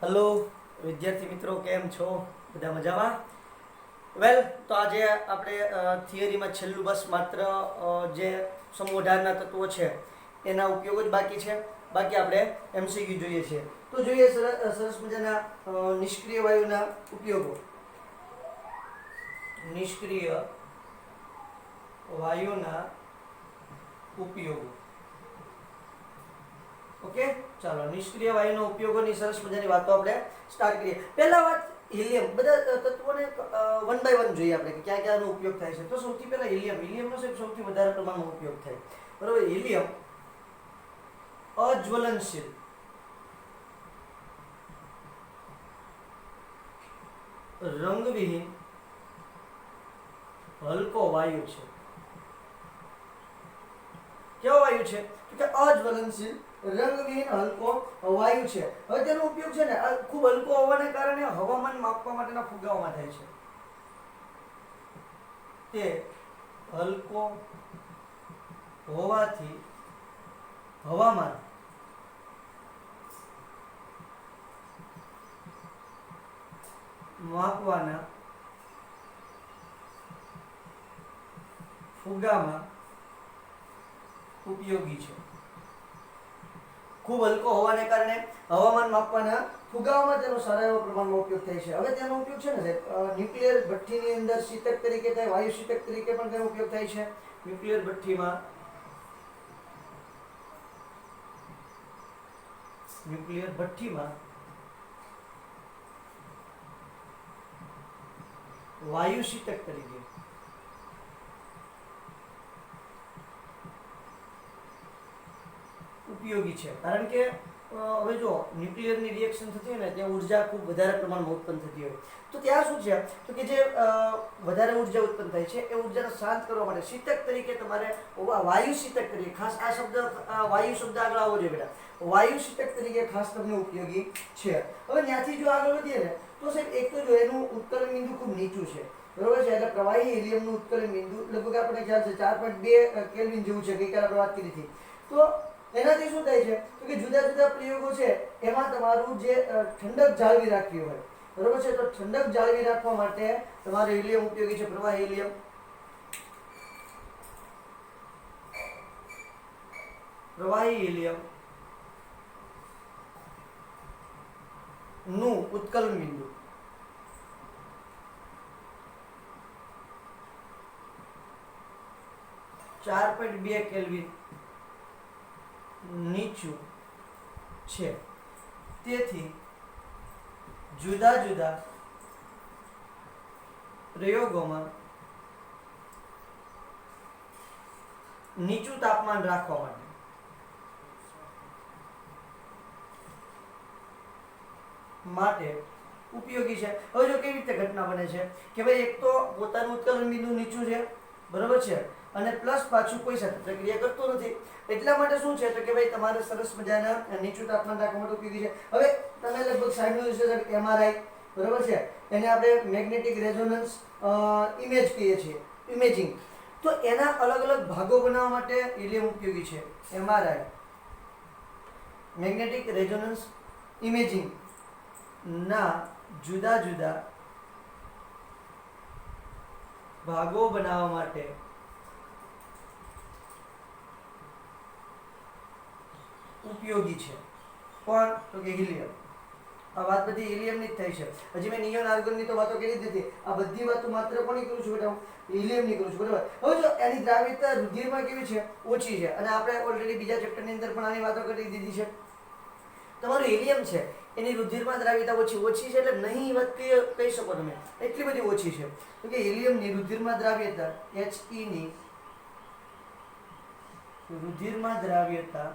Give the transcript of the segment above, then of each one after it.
Hello विद्यार्थी मित्रों केम छो બધા મજામાં વેલ તો આજે આપણે થિયરીમાં છેલ્લું બસ માત્ર જે સમૂહઢારના તત્વો છે એના ઉપયોગો જ બાકી છે બાકી આપણે એમસીક્યુ જોઈએ છે તો જોઈએ સરસ મજાના નિષ્ક્રિય વાયુના ઉપયોગો નિષ્ક્રિય વાયુના ઉપયોગો ओके चलो निष्क्रिय वायुનો ઉપયોગોની સરસ મજાની વાતો આપણે સ્ટાર્ટ કરીએ પહેલા વાત હિલિયમ બધા તત્વોને વન બાય વન જોઈએ આપણે કે ક્યાં ક્યાંનો ઉપયોગ થાય છે તો સૌથી પહેલા હિલિયમનો સૌથી વધારે પ્રમાણમાં ઉપયોગ થાય બરોબર હિલિયમ અજ્વલનશીલ રંગવિહીન હલકો વાયુ છે કેવો વાયુ છે કે અજ્વલનશીલ રંગવિહીન હલકો વાયુ છે હવે તેનો ઉપયોગ છે ને ખૂબ હલકો હોવાને કારણે હવામાન માપવા માટેના ફુગાઓમાં થાય છે તે હલકો હોવાથી હવામાન માપવાના ફુગામાં ઉપયોગી છે ખૂબ હલકો હોવાને કારણે હવામાન માપવાના ફુગાઓમાં તેનો સારા એવા પ્રમાણમાં ઉપયોગ થાય છે હવે તેનો ઉપયોગ છે ને ન્યુક્લિયર ભઠ્ઠીની અંદર શીતક તરીકે થાય વાયુ શીતક તરીકે પણ તેનો ઉપયોગ થાય છે ન્યુક્લિયર ભઠ્ઠીમાં વાયુ શીતક તરીકે ઉપયોગી છે કારણ કે હવે જો ન્યુક્લિયરની રિએક્શન થતી હોય ને ત્યાં ઉર્જા ખૂબ વધારે પ્રમાણમાં ઉત્પન્ન થતી હોય તો ત્યાં શું છે તો કે જે વધારે ઉર્જા ઉત્પન્ન થાય છે એ ઉર્જાને શાંત કરવા માટે શીતક તરીકે તમારે વાયુ શીતક તરીકે ખાસ આ શબ્દ વાયુ શબ્દ આગળ આવવો જોઈએ બેટા વાયુ શીતક તરીકે ખાસ તમને ઉપયોગી છે હવે ત્યાંથી જો આગળ વધીએ ને તો સાહેબ એક તો જો એનું ઉત્કલન બિંદુ ખૂબ નીચું છે બરોબર છે એટલે પ્રવાહી હિલિયમનું ઉત્કલન બિંદુ લગભગ આપણને ખ્યાલ છે 4.2 કેલ્વિન જેવું છે ગઈકાલે આપણે વાત કરી હતી તો એનાથી શું થાય છે તો કે જુદા જુદા પ્રયોગો છે એમાં તમારું જે ઠંડક જાળવી રાખવી હોય બરોબર છે તો ઠંડક જાળવી રાખવા માટે તમારે હિલિયમ ઉપયોગી છે પ્રવાહી હિલિયમ નું ઉત્કલન બિંદુ .2 કેલ્વિન નીચું છે તેથી જુદા જુદા પ્રયોગોમાં નીચું તાપમાન રાખવા માટે ઉપયોગી છે હવે જો કેવી રીતે ઘટના બને છે કે ભાઈ એક તો પોતાનું ઉત્કલન બિંદુ નીચું છે બરોબર છે અને પ્લસ પાછું કોઈ સાથે પ્રક્રિયા કરતો નથી એટલા માટે શું છે તો કે ભાઈ તમારે સરસ મજાના નીચું તાપમાન રાખવા માટે ઉપયોગી છે હવે તમે લગભગ સાંભળ્યું છે એમઆરઆઈ બરોબર છે એને આપણે મેગ્નેટિક રેઝોનન્સ ઇમેજ કહીએ છીએ ઇમેજિંગ તો એના અલગ અલગ ભાગો બનાવવા માટે હિલિયમ ઉપયોગી છે એમઆરઆઈ મેગ્નેટિક રેઝોનન્સ ઇમેજિંગ ના જુદા જુદા ભાગો બનાવવા માટે ઉપયોગી છે પણ તો કે હિલિયમ આ વાત બધી હિલિયમની જ થઈ છે હજી મેં નિયોન આર્ગોનની તો વાતો કરી દીધી આ બધી વાતો માત્ર કોની કરું છું બેટા હું હિલિયમની કરું છું બરાબર હવે જો એની દ્રાવ્યતા રુધિરમાં કેવી છે ઓછી છે અને આપણે ઓલરેડી બીજા ચેપ્ટરની અંદર પણ આની વાતો કરી દીધી છે તમારું હિલિયમ છે એની રુધિરમાં દ્રાવ્યતા ઓછી છે એટલે નહીં વાત કહી શકો તમે એટલી બધી ઓછી છે તો કે હિલિયમની રુધિરમાં દ્રાવ્યતા He ની રુધિરમાં દ્રાવ્યતા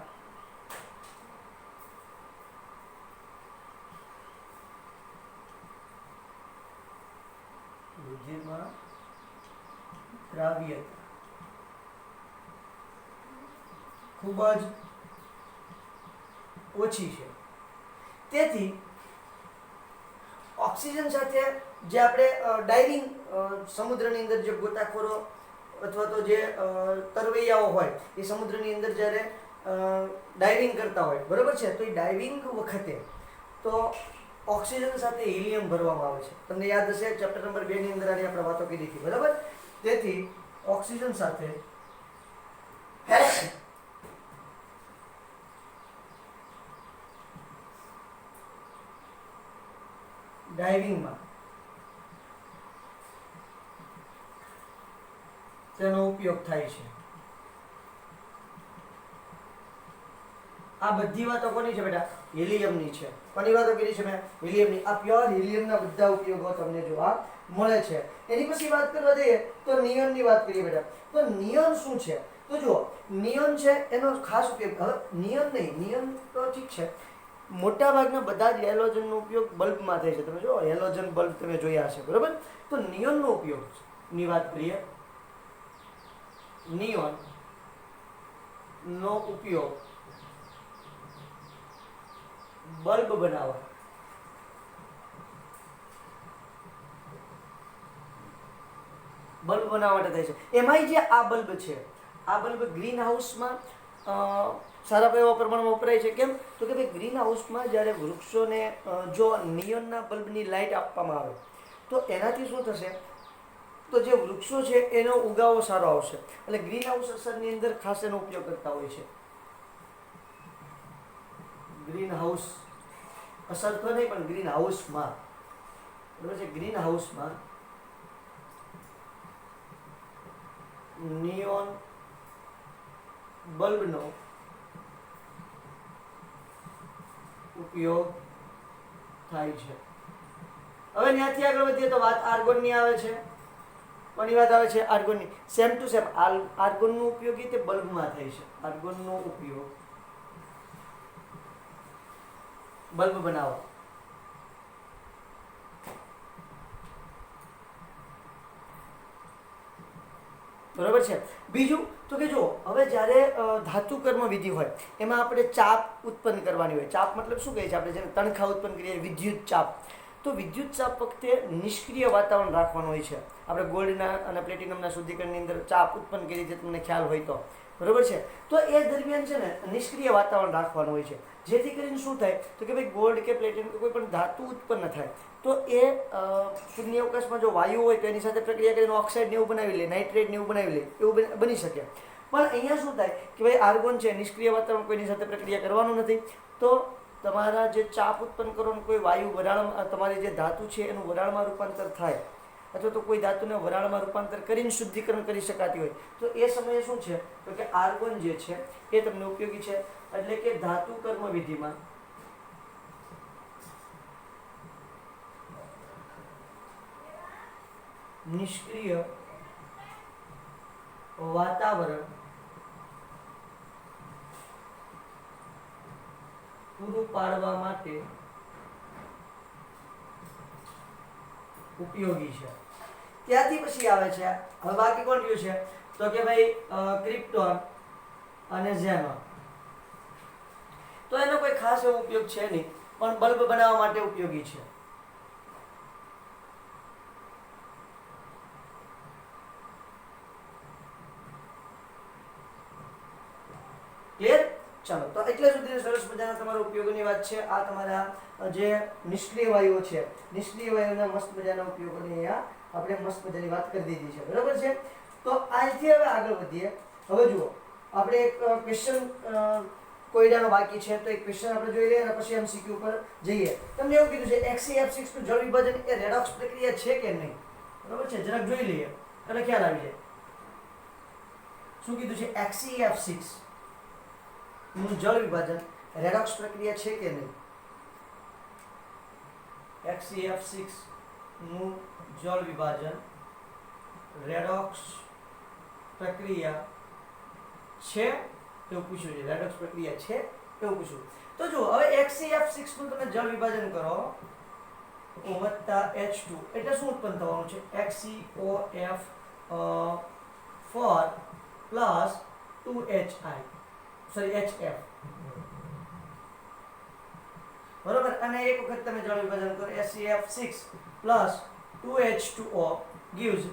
ખૂબ જ ઓછી છે તેથી ઓક્સિજન સાથે જે આપણે ડાઇવિંગ સમુદ્રની અંદર જે ગોતાખોરો અથવા તો જે તરવૈયાઓ હોય એ સમુદ્રની અંદર જ્યારે ડાઇવિંગ કરતા હોય બરાબર છે તો એ ડાઇવિંગ વખતે તો ઓક્સિજન સાથે હિલિયમ ભરવામાં આવે છે. તમને યાદ હશે ચેપ્ટર નંબર 2 ની અંદર આની આપણે વાતો કરી હતી, બરાબર. તેથી ઓક્સિજન સાથે ડાઇવિંગમાં તેનો ઉપયોગ થાય છે. આ બધી વાતો કોની છે બેટા? હિલિયમની છે. કોની વાતો કરી છે મેં? હિલિયમની. આ પ્યોર હિલિયમના બધા ઉપયોગો તમને જોવા મળે છે. એની પછી વાત કરવા જઈએ તો નિયોનની વાત કરીએ બેટા. તો નિયોન શું છે? તો જુઓ, નિયોન છે એનો ખાસ ઉપયોગ, હવે નિયોન નહીં, નિયોન તો ઠીક છે, મોટા ભાગના બધા જ હેલોજનનો ઉપયોગ બલ્બમાં થાય છે. તમે જો હેલોજન બલ્બ તમે જોયા હશે, બરાબર. તો નિયોનનો ઉપયોગ ની વાત કરીએ, નિયોન નો ઉપયોગ બલ્બ બનાવવા, બલ્બ બનાવવા માટે થાય છે. એમાંય જે આ બલ્બ છે, આ બલ્બ ગ્રીન હાઉસમાં સારા એવા પ્રમાણમાં વપરાય છે. કેમ? તો કે ભાઈ ગ્રીન હાઉસમાં જ્યારે વૃક્ષોને જો નિયોનના બલ્બની લાઇટ આપવામાં આવે તો એનાથી શું થશે? તો જે વૃક્ષો છે એનો ઉગાવો સારો આવશે. એટલે ગ્રીન હાઉસ અસરની અંદર ખાસ એનો ઉપયોગ કરતા હોય છે. ગ્રીન હાઉસ અસર તો નહીં, પણ ગ્રીન હાઉસમાં, બરાબર છે, ગ્રીન હાઉસમાં નિયોન બલ્બનો ઉપયોગ થાય છે. હવે ત્યાંથી આગળ વધીએ તો વાત આર્ગોનની આવે છે. કોની વાત આવે છે? આર્ગોનની. સેમ ટુ સેમ આર્ગોનનો ઉપયોગી તે બલ્બમાં થાય છે. આર્ગોનનો ઉપયોગ બલ્બ બનાવવા. બરોબર છે. બીજું તો કે જો હવે જ્યારે ધાતુ કર્મ વિધિ હોય એમાં આપણે ચાપ ઉત્પન્ન કરવાની હોય. ચાપ મતલબ શું કહે છે? આપણે જેને તણખા ઉત્પન્ન કરીએ, વિદ્યુત ચાપ. તો વિદ્યુત ચાપ વખતે નિષ્ક્રિય વાતાવરણ રાખવાનું હોય છે. આપણે ગોલ્ડના અને પ્લેટિનમના શુદ્ધિકરણની અંદર ચાપ ઉત્પન્ન કરી છે, તમને ખ્યાલ હોય તો, બરોબર છે. તો એ દરમિયાન છે ને નિષ્ક્રિય વાતાવરણ રાખવાનું હોય છે. જેથી કરીને શું થાય? તો કે ભાઈ ગોલ્ડ કે પ્લેટિનમ કે કોઈ પણ ધાતુ ઉત્પન્ન થાય તો એ શૂન્યાવકાશમાં જો વાયુ હોય તો એની સાથે પ્રક્રિયા કરીને ઓક્સાઇડ ને એવું બનાવી લે, નાઇટ્રેટ ને એવું બનાવી લે, એવું બની શકે. પણ અહીંયા શું થાય કે ભાઈ આર્ગોન છે, નિષ્ક્રિય વાતાવરણ કોઈની સાથે પ્રક્રિયા કરવાનું નથી. તો તમારા જે ચાપ ઉત્પન્ન કરવાનું કોઈ વાયુ વરાળમાં, તમારી જે ધાતુ છે એનું વરાળમાં રૂપાંતર થાય, અથવા તો કોઈ ધાતુને વરાળમાં રૂપાંતર કરીને શુદ્ધિકરણ કરી શકાતી હોય તો એ સમયે શું છે? તો કે આર્ગોન જે છે એ તમને ઉપયોગી છે. એટલે કે ધાતુ કર્મ વિધિમાં નિષ્ક્રિય વાતાવરણ પૂરું પાડવા માટે ઉપયોગી છે. ત્યાંથી પછી આવે છે, હવે બાકી કોણ રહ્યું છે? તો કે ભાઈ ક્રિપ્ટોન અને ઝેનોન. તો એનો કોઈ ખાસ એવો ઉપયોગ છે નહીં, પણ બલ્બ બનાવવા માટે ઉપયોગી છે. ક્લિયર? ચાલો, તો એટલે સુધી સરસ મજાના તમારા ઉપયોગોની વાત છે. આ તમારા જે નિષ્ક્રિય વાયુઓ છે, નિષ્ક્રિય વાયુઓના મસ્ત મજાના ઉપયોગોની અહીંયા આપણે મસ્ત મજાની વાત કરી દીધી છે, બરાબર છે. તો અહીંથી હવે આગળ વધીએ. હવે જુઓ, આપણે એક ક્વેશ્ચન કોયડાનો બાકી છે, તો એક ક્વેશ્ચન આપણે જોઈ લઈએ અને પછી એમસીક્યુ પર જઈએ. તમને એવું કીધું છે HCF6 નું જળ વિભાજન એ રેડોક્સ પ્રક્રિયા છે કે નહીં, બરાબર છે? જરાક જોઈ લઈએ એટલે ખ્યાલ આવી જાય. શું કીધું છે? HCF6 નું જળ વિભાજન રેડોક્સ પ્રક્રિયા છે કે નહીં? HCF6 નું જળ વિભાજન રેડોક્સ પ્રક્રિયા છે એવું પૂછ્યું છે. રેડોક્સ પ્રક્રિયા છે એવું પૂછ્યું. તો જો હવે HCF6 નું તમે જળ વિભાજન કરો વત્તા H2 એટલે શું ઉત્પન્ન થવાનું છે? HCOF4 plus 2HI sorry HF, બરોબર. અને એક વખત તમે જળ વિભાજન કરો HCF6 plus 2H2O gives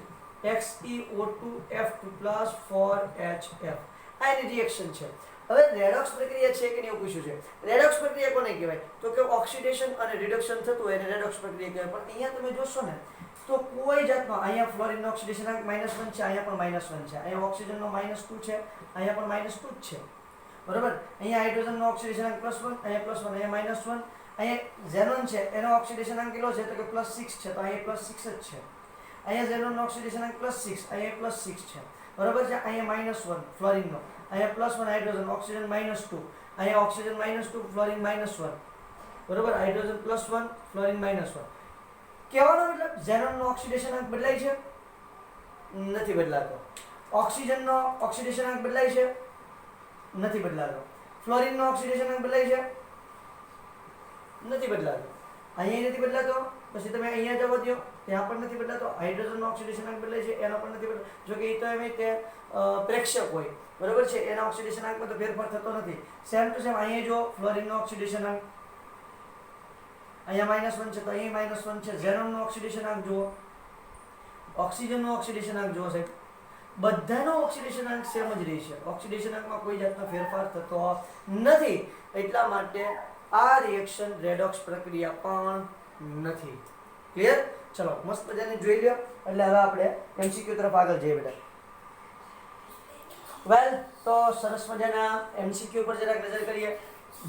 XeO2F2 plus 4HF. આ એની રિએક્શન છે. હવે રેડોક્સ પ્રક્રિયા છે કે નહીં એવું પૂછ્યું છે। રેડોક્સ પ્રક્રિયા કોને કહેવાય તો કે ઓક્સિડેશન અને રિડક્શન થતું હોય એને રેડોક્સ પ્રક્રિયા કહેવાય। પણ અહીંયા તમે જોશો ને તો કોઈ જાતનો અહીંયા ફ્લોરિનનો ઓક્સિડેશનાંક -1 છે, અહીંયા પણ -1 છે, અહીંયા ઓક્સિજનનો -2 છે, અહીંયા પણ -2 જ છે, બરાબર। અહીંયા હાઇડ્રોજનનો ઓક્સિડેશનાંક +1, અહીંયા +1, અહીંયા -1, અહીંયા ઝેનોન છે એનો ઓક્સિડેશનાંક કેટલો છે તો કે +6 છે, તો અહીંયા +6 જ છે। અહીંયા ઝેનોનનો ઓક્સિડેશનાંક +6, અહીંયા +6 છે, બરાબર છે। અહીંયા -1 ફ્લોરિનનો, અહીંયા +1 હાઇડ્રોજન, ઓક્સિજન -2, અહીંયા ઓક્સિજન -2, ફ્લોરિન -1, બરાબર। Hydrogen +1, fluorine -1। કહેવાનો મતલબ ઝેનોનનો ઓક્સિડેશનાંક બદલાય છે? નથી બદલાતો। ઓક્સિજનનો ઓક્સિડેશનાંક બદલાય છે? નથી બદલાતો। ફ્લોરિનનો ઓક્સિડેશનાંક બદલાય છે? નથી બદલાતો। અહીંયા નથી બદલાતો, પછી તમે અહીંયા જવા દો, ત્યાં પણ નથી બદલાતો। હાઇડ્રોજનનો ઓક્સિડેશનાંક બદલાય છે, એનો પણ નથી બદલાતો। જો કે એ તો એમ તે પ્રેક્ષક હોય, બરાબર છે, એના ઓક્સિડેશનાંકમાં તો ફેરફાર થતો નથી। સેમ ટુ સેમ અહીંયા જો ફ્લોરિનનો ઓક્સિડેશનાંક અહીંયા -1 છે તો અહીંયા -1 છે। ઝેનોનનો ઓક્સિડેશનાંક જુઓ, ઓક્સિજનનો ઓક્સિડેશનાંક જુઓ સાહેબ, બધાનો ઓક્સિડેશનાંક સેમ જ રહેશે, ઓક્સિડેશનાંકમાં કોઈ જાતનો ફેરફાર થતો નથી। એટલા માટે આ રિએક્શન રેડોક્સ પ્રક્રિયા પણ નથી। ક્લિયર? ચલો મસ્ત મજાને જોઈ લ્યો। એટલે હવે આપણે એમસીક્યુ તરફ આગળ જઈએ બેટા। વેલ, તો સરસ મજાના એમસીક્યુ પર જરાક નજર કરીએ।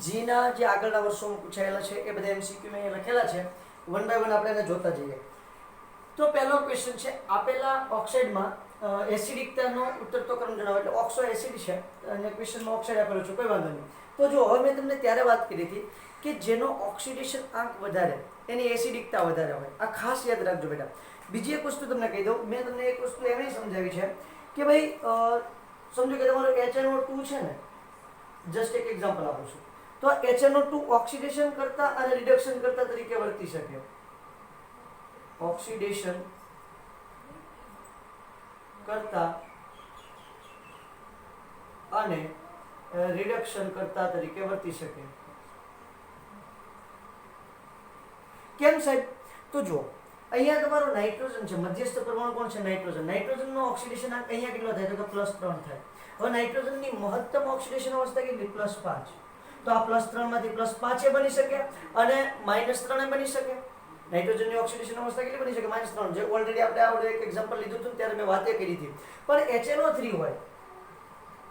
જીના જે આગળના વર્ષોમાં પૂછાયેલા છે એ બધા એમસીક્યુ મેં લખેલા છે, વન બાય વન આપણે એને જોતા જઈએ। તો પહેલો ક્વેશ્ચન છે, આપેલા ઓક્સાઇડમાં એસિડિકતાનો ઉતરતો ક્રમ જણાવો। એટલે ઓક્સો એસિડ છે અને ક્વેશ્ચનમાં ઓક્સાઇડ આપેલો છે, કોઈ વાંધો નહીં। તો જો હવે મેં તમને ત્યારે વાત કરી હતી કે જેનો ઓક્સિડેશન આંક વધારે એની એસિડિકતા વધારે હોય, આ ખાસ યાદ રાખજો બેટા। બીજી એક વસ્તુ તમને કહી દઉં, મેં તમને એક વસ્તુ એમ સમજાવી છે કે ભાઈ સમજો કે તમારો HNO2 છે ને, જસ્ટ એક એક્ઝામ્પલ આપું છું, તો HNO2 ઓક્સિડેશન કરતા અને રિડક્શન કરતા તરીકે વર્તી શકે। ઓક્સિડેશન કરતા અને રિડક્શન કરતા તરીકે વર્તી શકે। કેમ સાહેબ? તો જો અહીંયા તમારો નાઇટ્રોજન છે, મધ્યસ્થ પરમાણુ કોણ છે? નાઇટ્રોજન। નાઇટ્રોજનનો ઓક્સિડેશન આંક અહીંયા કેટલો થાય તો કે +3 થાય। હવે નાઇટ્રોજનની મહત્તમ ઓક્સિડેશન અવસ્થા કેટલી? +5। તો આ +3 માંથી +5 એ બની શકે અને -3 એ બની શકે। નાઇટ્રોજનની ઓક્સિડેશન અવસ્થા કેટલી બની શકે? -3, જે ઓલરેડી આપણે આવડે એક એક્ઝામ્પલ લીધું હતું ત્યારે મેં વાતે કરી હતી। પણ HNO3 હોય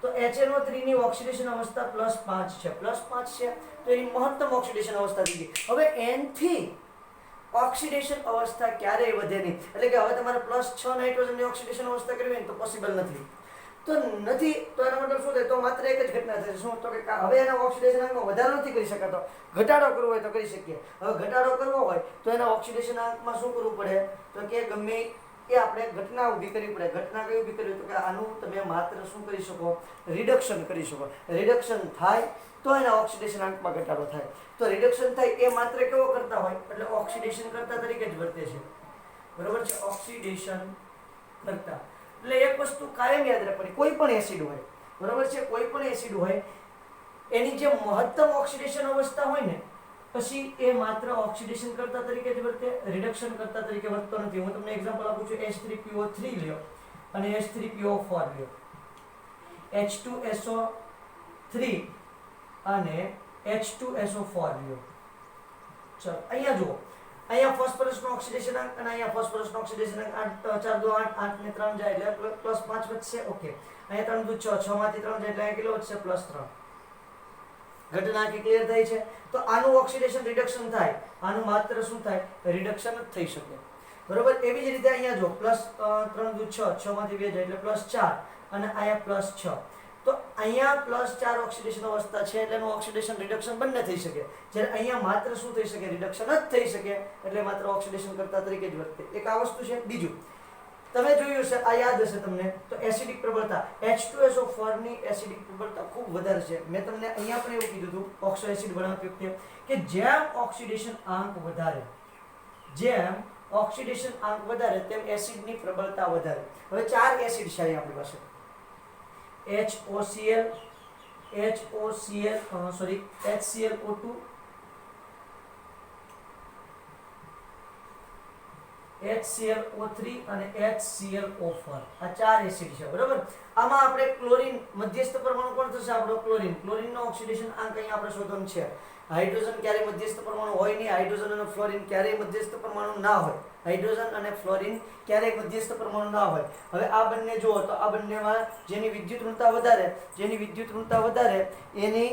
તો HNO3 ની ઓક્સિડેશન અવસ્થા +5 છે, +5 છે તો એની મહત્તમ ઓક્સિડેશન અવસ્થા થઈ ગઈ। હવે n થી ઓક્સિડેશન અવસ્થા ક્યારેય વધે નહીં, એટલે કે હવે તમારે +6 નાઇટ્રોજનની ઓક્સિડેશન અવસ્થા કરવી હોય તો પોસિબલ નથી। તો નથી તો એનો મતલબ શું થાય? તો માત્ર એક જ ઘટના થશે, શું? તો કે હવે એના ઓક્સિડેશન આંકમાં વધારો નથી કરી શકાતો, ઘટાડો કરવો હોય તો કરી શકીએ। હવે ઘટાડો કરવો હોય તો એના ઓક્સિડેશન આંકમાં શું કરવું પડે? તો કે ગમે એ આપણે ઘટના ઊભી કરવી પડે। ઘટના કઈ ઊભી કરવી? તો કે આનું તમે માત્ર શું કરી શકો? રિડક્શન કરી શકો। રિડક્શન થાય તો એના ઓક્સિડેશન આંકમાં ઘટાડો થાય। તો રિડક્શન થાય એ માત્ર કેવો કરતા હોય? એટલે ઓક્સિડેશન કરતા તરીકે જ વર્તે છે, બરોબર છે? ઓક્સિડેશન કરતા એટલે એક વસ્તુ કાયમ યાદ રાખવાની, કોઈ પણ એસિડ હોય, બરોબર છે, કોઈ પણ એસિડ હોય એની જે મહત્તમ ઓક્સિડેશન અવસ્થા હોય ને પછી એ માત્ર ઓક્સિડેશન કરતા તરીકે જ વર્તે, રિડક્શન કરતા તરીકે વર્તતો નથી। હું તમને એક્ઝામ્પલ આપું છું, H3PO3 લ્યો અને H3PO4 લ્યો, H2SO3 અને H2SO4 લ્યો। ચલો અહીંયા જુઓ, અહીંયા ફોસ્ફરસનો ઓક્સિડેશન આંક અને અહીંયા ફોસ્ફરસનો ઓક્સિડેશન આંક 8 2 8 8 ને 3 જાય એટલે +5 વધશે। ઓકે, અહીંયા 3 2 6 6 માંથી 3 જાય એટલે અહીંયા કેટલો વધશે? +3। ઘટના આખી ક્લિયર થઈ છે? તો આનું ઓક્સિડેશન રિડક્શન થાય, આનું માત્ર શું થાય? રિડક્શન જ થઈ શકે, બરોબર? એવી જ રીતે અહીંયા જો +3 2 6 6 માંથી 2 જાય એટલે +4 અને અહીંયા +6, તો અહીંયા +4 ઓક્સિડેશન અવસ્થા છે એટલે એનું ઓક્સિડેશન રિડક્શન બંને થઈ શકે। જ્યારે અહીંયા માત્ર શું થઈ શકે? રિડક્શન જ થઈ શકે, એટલે માત્ર ઓક્સિડેશન કરતા તરીકે જ વર્તે। એક આ વસ્તુ છે। બીજું તમે જોયું હશે, આ યાદ હશે તમને, તો એસિડિક પ્રબળતા H2SO4 ની એસિડિક પ્રબળતા ખૂબ વધારે છે। મેં તમને અહીંયા પણ એવું કીધું હતું ઓક્સો એસિડ બનાવતી વખતે કે જેમ ઓક્સિડેશન આંક વધારે, જેમ ઓક્સિડેશન આંક વધારે તેમ એસિડની પ્રબળતા વધારે। હવે 4 એસિડ છે અહીંયા આપણી પાસે, HClO2, HClO3 અને HClO4 આ 4 એસિડ છે બરાબર. આમાં આપણે ક્લોરીન મધ્યસ્થ પરમાણુ કોણ થશે આપણો ક્લોરીન. ક્લોરીનનો ઓક્સિડેશન આંક અહીંયા આપણે શોધવાનું છે. હાઇડ્રોજન ક્યારે મધ્યસ્થ પરમાણુ હોય નહીં. હાઇડ્રોજન અને ફ્લોરીન ક્યારે મધ્યસ્થ પરમાણુ ના હોય. હાઇડ્રોજન અને ફ્લોરીન ક્યારે મધ્યસ્થ પરમાણુ ના હોય. હવે આ બંને જુઓ તો આ બંનેમાં જેની વિદ્યુત ઋણતા વધારે એની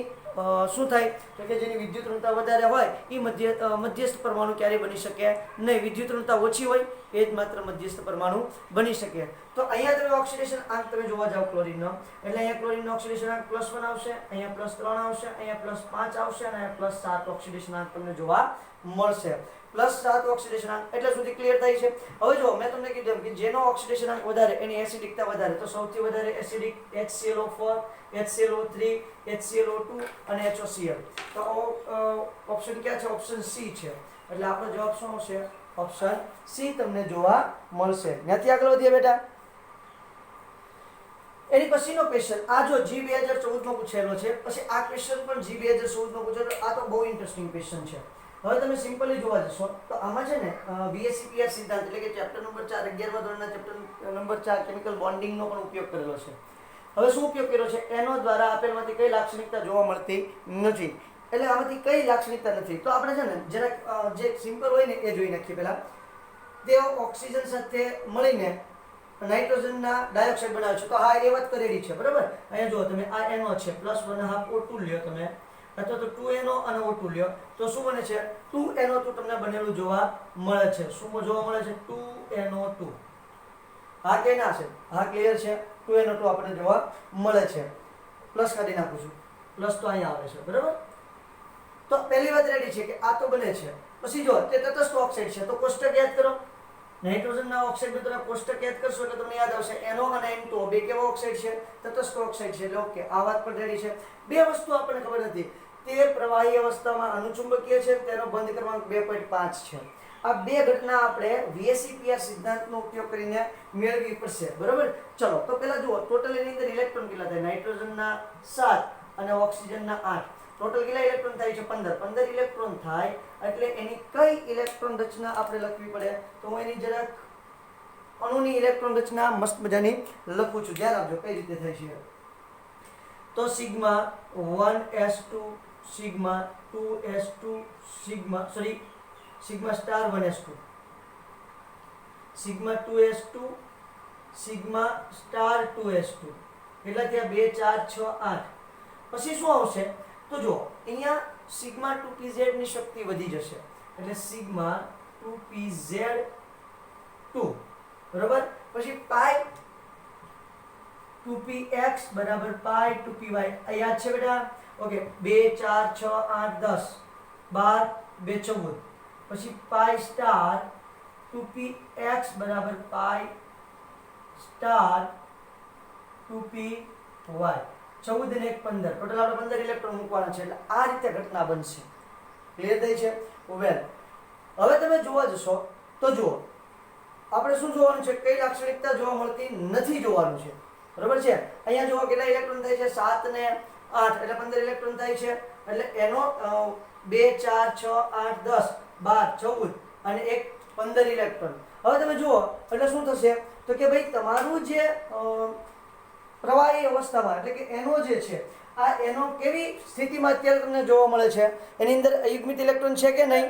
શું થાય તો કે જેની વિદ્યુત ઋણતા વધારે હોય એ મધ્યસ્થ પરમાણુ ક્યારે બની શકે નહીં. વિદ્યુત ઋણતા ઓછી હોય એ જ માત્ર મધ્યસ્થ પરમાણુ બની શકે. તો અહીંયા તમે ઓક્સિડેશન આંક તમે જોવા જાવ ક્લોરીનનો, એટલે અહીંયા ક્લોરીનનો ઓક્સિડેશન આંક +1 આવશે, અહીંયા +3 આવશે, અહીંયા +5 આવશે અને અહીંયા +7 ઓક્સિડેશન આંક તમને જોવા મળશે. +7 ઓક્સિડેશન આંક એટલે સુધી ક્લિયર થાય છે. હવે જો મેં તમને કીધું કે જેનો ઓક્સિડેશન આંક વધારે એની એસિડિકતા વધારે, તો સૌથી વધારે એસિડિક HClO4, HClO3, HClO2 અને HOCl. તો ઓપ્શન ક્યાં છે? ઓપ્શન સી છે. એટલે આપણો જવાબ શું આવશે? ઓપ્શન સી તમને જોવા મળશે. ત્યાંથી આગળ વધીએ બેટા. એની પછીનો ક્વેશ્ચન આ જો G 2014 માં પૂછેલો છે. પછી આ ક્વેશ્ચન પણ G 2014 માં પૂછેલો. આ તો બહુ ઇન્ટરેસ્ટિંગ ક્વેશ્ચન છે. હવે તમે સિમ્પલી જોવા જશો તો આમાં છે ને BSc-PR સિદ્ધાંત એટલે કે ચેપ્ટર નંબર 4 11મા ધોરણના ચેપ્ટર નંબર 4 કેમિકલ બોન્ડિંગનો પણ ઉપયોગ કરેલો છે. હવે શું ઉપયોગ કર્યો છે? એનો દ્વારા આપેલમાંથી કઈ લાક્ષણિકતા જોવા મળતી નથી. એટલે આમાંથી કઈ લાક્ષણિકતા નથી તો આપણે છે ને જરાક જે સિમ્પલ હોય ને એ જોઈ નાખીએ. પહેલા તેઓ ઓક્સિજન સાથે મળીને નાઇટ્રોજનના ડાયોક્સાઇડ બનાવે છે. તો હા એ વાત કરેલી છે બરાબર. અહીંયા જુઓ તમે આ NO છે, +1/2 O2 લ્યો તમે, અથવા તો 2NO અને O2 લ્યો તો શું બને છે? 2NO2 તમને બનેલું જોવા મળે છે. શું જોવા મળે છે? 2NO2. હા કે ના છે? હા ક્લિયર છે. 2NO2 આપણને જોવા મળે છે. પ્લસ કાઢી નાખું છું, પ્લસ તો અહીંયા આવે છે બરાબર. તો પહેલી વાત રેડી છે કે આ તો બને છે. પછી જો તે તટસ્થ ઓક્સાઇડ છે તો કોષ્ટક યાદ કરો. નાઇટ્રોજનના ઓક્સાઇડનું તમે કોષ્ટક યાદ કરશો એટલે તમને યાદ આવશે NO અને N2 બે કેવા ઓક્સાઇડ છે? તટસ્થ ઓક્સાઇડ છે. એટલે ઓકે આ વાત પણ રેડી છે. બે વસ્તુ આપણને ખબર નથી. તે પ્રવાહી અવસ્થામાં અનુચુંબકીય છે, તેનો બંધ ક્રમાંક 2.5 છે. આ બે ઘટના આપણે BSc-PR સિદ્ધાંતનો ઉપયોગ કરીને મેળવવી પડશે બરાબર. ચલો તો પહેલા જુઓ ટોટલ એની અંદર ઇલેક્ટ્રોન કેટલા થાય? નાઇટ્રોજનના 7 અને ઓક્સિજનના 8. ટોટલ કેટલા ઇલેક્ટ્રોન થાય છે? 15 ઇલેક્ટ્રોન થાય. એટલે એની કઈ ઇલેક્ટ્રોન રચના આપણે લખવી પડે? તો હું એની જરાક અણુની ઇલેક્ટ્રોન રચના મસ્ત મજાની લખું છું. ધ્યાન આપજો કઈ રીતે થાય છે. તો sigma 1s2 sigma 2s2 sigma star 1s2 sigma 2s2 sigma star 2s2 કેટલા થયા? 2 4 6 8. પછી શું આવશે? તો જો અહીંયા સિગ્મા 2pz ની શક્તિ વધી જશે એટલે સિગ્મા 2pz2 બરાબર. પછી પાઈ 2px બરાબર પાઈ 2py. આ યાદ છે બેટા? ઓકે 2 4 6 8 10 12 2 14. પછી પાઈ સ્ટાર 2px બરાબર પાઈ સ્ટાર 2py 14 અને 1 15. ટોટલ આપણે 15 ઇલેક્ટ્રોન મૂકવાના છે. એટલે આ રીતે ઘટના બનશે. ક્લિયર થઈ છે? વેલ હવે તમે જોવા જશો તો જુઓ આપણે શું જોવાનું છે? કઈ લાક્ષણિકતા જોવા મળતી નથી જોવાનું છે બરાબર છે. અહીંયા જુઓ કેટલા ઇલેક્ટ્રોન થાય છે? 7 ને 8 એટલે 15 ઇલેક્ટ્રોન થાય છે. એટલે એનો 2 4 6 8 10 12 14 અને 1 15 ઇલેક્ટ્રોન. હવે તમે જુઓ એટલે શું થશે? તો કે ભાઈ તમારું જે પ્રવાહી અવસ્થામાં એટલે કે NO જે છે આ NO કેવી સ્થિતિમાં અત્યારે તમને જોવા મળે છે? એની અંદર અયુગ્મિત ઇલેક્ટ્રોન છે કે નહીં?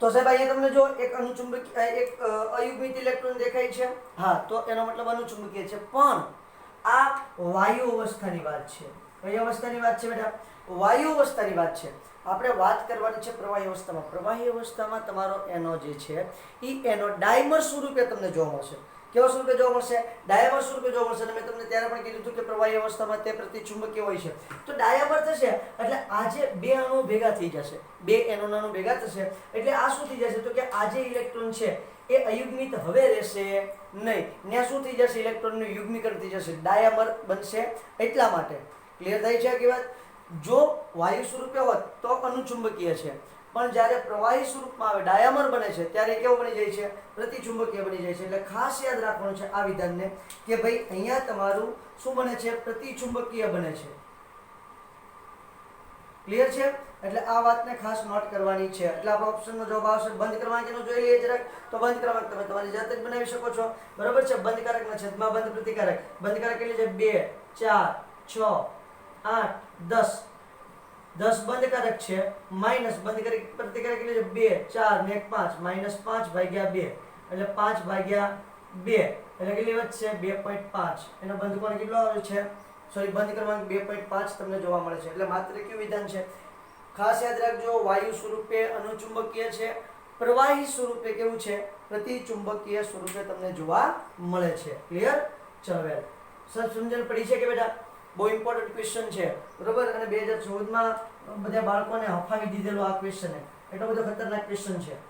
તો સાહેબ અહીંયા તમને જો એક અનુચુંબકીય એક અયુગ્મિત ઇલેક્ટ્રોન દેખાય છે. હા તો એનો મતલબ અનુચુંબકીય છે. પણ આ વાયુ અવસ્થાની વાત છે. કઈ અવસ્થાની વાત છે બેટા? વાયુ અવસ્થાની વાત છે. આપણે વાત કરવાની છે પ્રવાહી અવસ્થામાં. પ્રવાહી અવસ્થામાં તમારો NO જે છે એ NO ડાયમર સ્વરૂપે તમને જોવા મળશે. કેવા સ્વરૂપે જોવા મળશે? ડાયમર સ્વરૂપે જોવા મળશે. અને મેં તમને ત્યારે પણ કીધું હતું કે પ્રવાહી અવસ્થામાં તે પ્રતિચુંબકીય હોય છે. તો ડાયમર થશે એટલે આ જે બે અણુ ભેગા થઈ જશે, બે NO અણુ ભેગા થશે એટલે આ શું થઈ જશે? તો કે આ જે ઇલેક્ટ્રોન છે એ અયુગ્મિત હવે રહેશે નહીં. ત્યાં શું થઈ જશે? ઇલેક્ટ્રોનનું યુગ્મીકરણ થઈ જશે, ડાયમર બનશે. એટલા માટે ક્લિયર થાય છે આ વાત? જો વાયુ સ્વરૂપે હોત તો અનુચુંબકીય છે, પણ જ્યારે પ્રવાહી સ્વરૂપમાં આવે ડાયમર બને છે ત્યારે કેવું બની જાય છે? પ્રતિચુંબકીય બની જાય છે. એટલે ખાસ યાદ રાખવાનું છે આ વિધાનને કે ભાઈ અહીંયા તમારું શું બને છે? પ્રતિચુંબકીય બને છે. ક્લિયર છે? એટલે આ વાતને ખાસ નોટ કરવાની છે. એટલે આપણો ઓપ્શનનો જવાબ આવશે બંધ ક્રમાંકનો. જોઈ લઈએ જરાક. તો બંધ ક્રમાંક તમે તમારી જાતે જ બનાવી શકો છો, બરોબર છે. બંધ કારકના છેદમાં બંધ પ્રતિકારક. બંધ કારક કેટલી છે? 2 4 6 8 10. 10 બંધ કારક છે, માઇનસ બંધ કારક પ્રતિકારક કેટલી છે? 2 4 ને 1 5, માઇનસ 5 ભાગ્યા 2 એટલે 5 ભાગ્યા 2 એટલે કેટલી વધશે? 2.5. એનો બંધ કોણ કેટલો આવે છે? સોરી, બંધ ક્રમાંક 2.5 તમને જોવા મળે છે. એટલે માત્ર કયું વિધાન છે? ખાસ યાદ રાખજો, વાયુ સ્વરૂપે અનુચુંબકીય છે, પ્રવાહી સ્વરૂપે કેવું છે? પ્રતિચુંબકીય સ્વરૂપે તમને જોવા મળે છે. ક્લિયર? ચલો વેલ, સર સમજણ પડી છે કે બેટા? બહુ ઇમ્પોર્ટન્ટ ક્વેશ્ચન છે, બરોબર. અને 2014 માં બધા બાળકોને હફાવી દીધેલો આ ક્વેશ્ચન. એટલો બધો ખતરનાક ક્વેશ્ચન છે,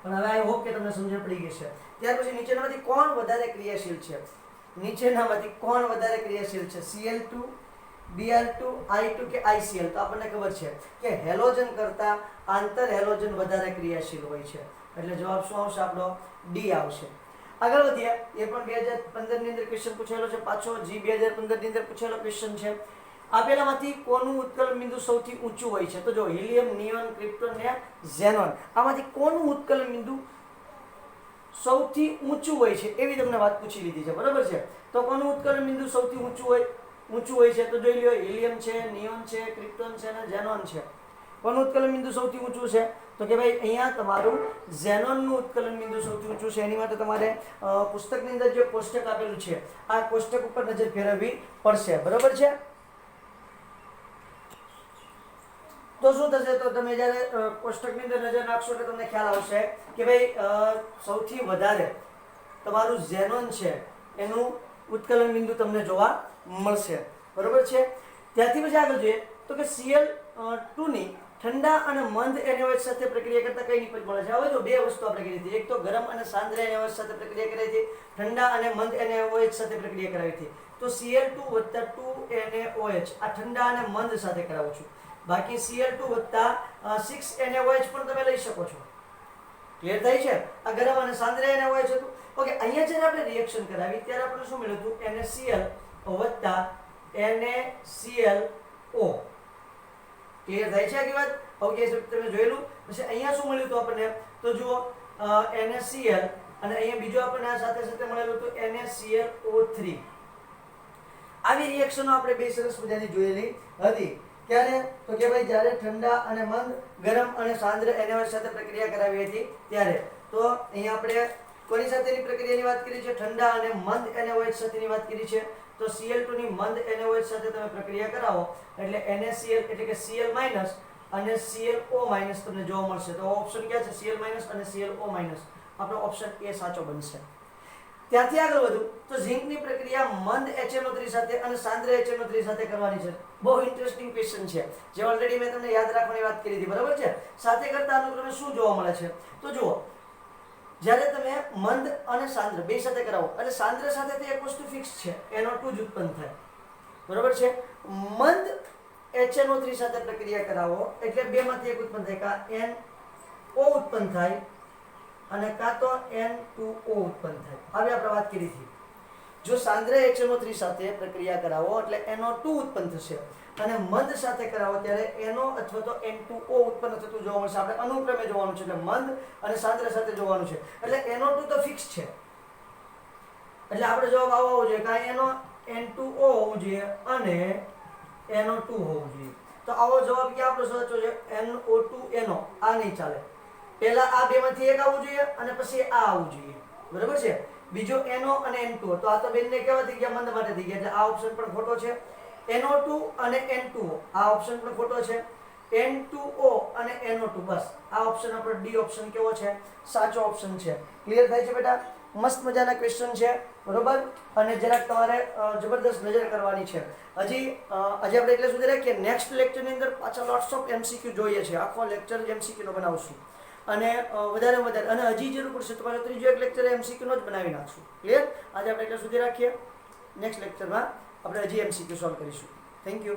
પણ હવે આઈ હોપ કે તમને સમજણ પડી ગઈ છે. ત્યાર પછી નીચેનામાંથી કોણ વધારે ક્રિયાશીલ છે? નીચેનામાંથી કોણ વધારે ક્રિયાશીલ છે? Cl2, Br2, I2 કે ICl? તો આપણને ખબર છે કે હેલોજન કરતા આંતર હેલોજન વધારે ક્રિયાશીલ હોય છે. એટલે જવાબ શું આવશે આપણો? ડી આવશે. આગળ વધીએ. એ પણ 2015 ની અંદર ક્વેશ્ચન પૂછેલો છે પાછો. G 2015 ની અંદર પૂછેલો ક્વેશ્ચન છે. આપેલામાંથી કોનું ઉત્કલન બિંદુ સૌથી ઊંચું હોય છે? તો જો હિલિયમ, નિયોન, ક્રિપ્ટોન ને ઝેનોન, આમાંથી કોનું ઉત્કલન બિંદુ સૌથી ઊંચું હોય છે એવી તમને વાત પૂછી લીધી છે, બરાબર છે. તો કોનું ઉત્કલન બિંદુ સૌથી ઊંચું હોય છે? તો જોઈ લ્યો, હિલિયમ છે, નિયોન છે, ક્રિપ્ટોન છે અને ઝેનોન છે. કોનું ઉત્કલન બિંદુ સૌથી ઊંચું છે? તો કે ભાઈ અહીંયા તમારું ઝેનોનનું ઉત્કલન બિંદુ સૌથી ઊંચું છે. એની માટે તમારે પુસ્તકની અંદર જે કોષ્ટક આપેલું છે આ કોષ્ટક ઉપર નજર ફેરવવી પડશે, બરાબર છે. તો શું થશે? તો તમે જ્યારે કોષ્ટકની અંદર નજર નાખશો એટલે તમને ખ્યાલ આવશે કે ભાઈ સૌથી વધારે તમારું ઝેનોન છે એનું ઉત્કલન બિંદુ તમને જોવા મળશે, બરોબર છે. ત્યાંથી પછી આગળ જોઈએ તો કે Cl2 ની ઠંડા અને મંદ NaOH સાથે પ્રક્રિયા કરતા કઈ નિપજ મળે છે? હવે જો બે વસ્તુ આપણે કરી હતી. એક તો ગરમ અને સાંદ્ર NaOH સાથે પ્રક્રિયા કરાવી હતી, ઠંડા અને મંદ NaOH સાથે પ્રક્રિયા કરાવી હતી. તો Cl2 + 2NaOH આ ઠંડા અને મંદ સાથે કરાવું છું. બાકી Cl2 + 6NaOH પણ તમે લઈ શકો છો. ક્લિયર થાય છે? આ ગરમ અને સાંદ્ર NaOH હતું. ઓકે, અહીંયા જ્યારે આપણે રિએક્શન કરાવી ત્યારે આપણે શું મળ્યું હતું? NaCl + NaClO. ક્લિયર થાય છે આખી વાત? ઓકે, તમે જોયેલું. પછી અહીંયા શું મળ્યું હતું આપણને? તો જુઓ, NaCl અને અહીંયા બીજું આપણને આ સાથે સાથે મળેલું હતું NaClO3. આવી રિએક્શનો આપણે બે સરસ મજાની જોયેલી હતી. ક્યારે? તો કે ભાઈ જ્યારે ઠંડા અને મંદ, ગરમ અને સાંદ્ર NaOH સાથે પ્રક્રિયા કરાવી હતી ત્યારે. તો અહીંયા આપણે કોની સાથેની પ્રક્રિયાની વાત કરી છે? ઠંડા અને મંદ NaOH સાથેની વાત કરી છે. તો Cl2 ની મંદ NaOH સાથે તમે પ્રક્રિયા કરાવો એટલે NaCl એટલે કે Cl- અને ClO- તમને જોવા મળશે. તો ઓપ્શન ક્યાં છે? Cl- અને ClO-. આપણો ઓપ્શન એ સાચો બનશે. ત્યાંથી આગળ વધુ તો ઝિંકની પ્રક્રિયા મંદ HNO3 સાથે અને સાંદ્ર HNO3 સાથે કરવાની છે. બહુ ઇન્ટરેસ્ટિંગ ક્વેશ્ચન છે જે ઓલરેડી મેં તમને યાદ રાખવાની વાત કરી હતી, બરાબર છે. સાથે કરતા અનુક્રમે શું જોવા મળે છે? તો જુઓ, જ્યારે તમે મંદ અને સાંદ્ર બે સાથે કરાવો એટલે સાંદ્ર સાથે તે એક વસ્તુ ફિક્સ છે, NO2 જ ઉત્પન્ન થાય, બરાબર છે. મંદ HNO3 સાથે પ્રક્રિયા કરાવો એટલે બેમાંથી એક ઉત્પન્ન થાય, કાં NO ઉત્પન્ન થાય અને કાં તો N2O ઉત્પન્ન થાય. હવે આપણે વાત કરી હતી, જો સાંદ્ર HNO3 સાથે પ્રક્રિયા કરાવો એટલે NO2 ઉત્પન્ન થશે અને મંદ સાથે કરાવો ત્યારે NO અથવા તો N2O ઉત્પન્ન થતું જોવા મળશે. આપણે અનુક્રમે જોવાનું છે, એટલે મંદ અને સાંદ્ર સાથે જોવાનું છે. એટલે NO2 તો ફિક્સ છે, એટલે આપણે જવાબ આવવો જોઈએ કાં N2O હોવું જોઈએ અને NO2 હોવું જોઈએ. તો આવો જવાબ ક્યાં આપણો સાચો છે? NO2 NO. આ નહીં ચાલે. પહેલા આ બેમાંથી એક આવવું જોઈએ અને પછી આ આવવું જોઈએ, બરાબર છે. બીજો NO અને N2. તો આ તો બેનને કેવા થઈ ગયા? મંદ માટે થઈ ગયા. એટલે આ ઓપ્શન પણ ખોટો છે. NO2 અને N2O આ ઓપ્શન પણ ખોટો છે. N2O અને NO2 બસ આ ઓપ્શન આપણો ડી ઓપ્શન કેવો છે? સાચો ઓપ્શન છે. ક્લિયર થાય છે બેટા? મસ્ત મજાના ક્વેશ્ચન છે, બરોબર. અને જરાક તમારે જબરદસ્ત નજર કરવાની છે. હજી આપણે એટલે સુધી રાખીએ. નેક્સ્ટ લેક્ચરની અંદર પાછા લોટ્સ ઓફ MCQ જોઈએ છે. આખો લેક્ચર MCQ નો બનાવશું અને વધારે અને હજી જરૂર પડશે તો પાછો ત્રીજો એક લેક્ચર MCQ નો જ બનાવી નાખશું. ક્લિયર? આજે આપણે એટલે સુધી રાખીએ. નેક્સ્ટ લેક્ચરમાં આપણે હજી MCQ સોલ્વ કરીશું. Thank you.